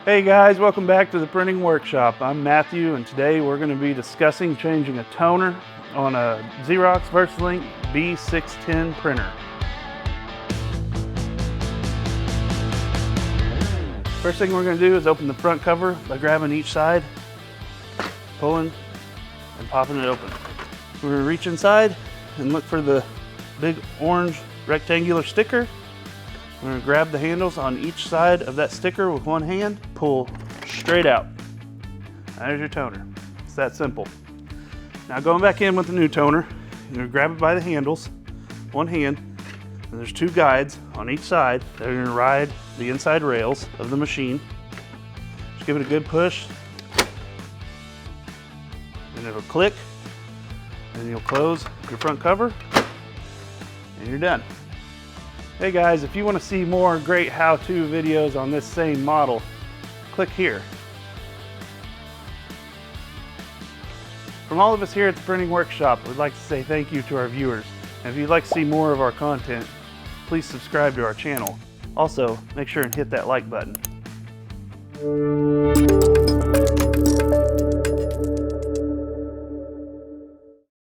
Hey guys, welcome back to the printing workshop. I'm Matthew, and today we're going to be discussing changing a toner on a Xerox VersaLink B610 printer. First thing we're going to do is open the front cover by grabbing each side, pulling and popping it open. We're going to reach inside and look for the big orange rectangular sticker. We're going to grab the handles on each side of that sticker with one hand, pull straight out. There's your toner. It's that simple. Now going back in with the new toner, you're going to grab it by the handles, one hand, and there's two guides on each side that are going to ride the inside rails of the machine. Just give it a good push, and it'll click, and you'll close your front cover, and you're done. Hey guys, if you want to see more great how-to videos on this same model, click here. From all of us here at the Printing Workshop, we'd like to say thank you to our viewers. And if you'd like to see more of our content, please subscribe to our channel. Also, make sure and hit that like button.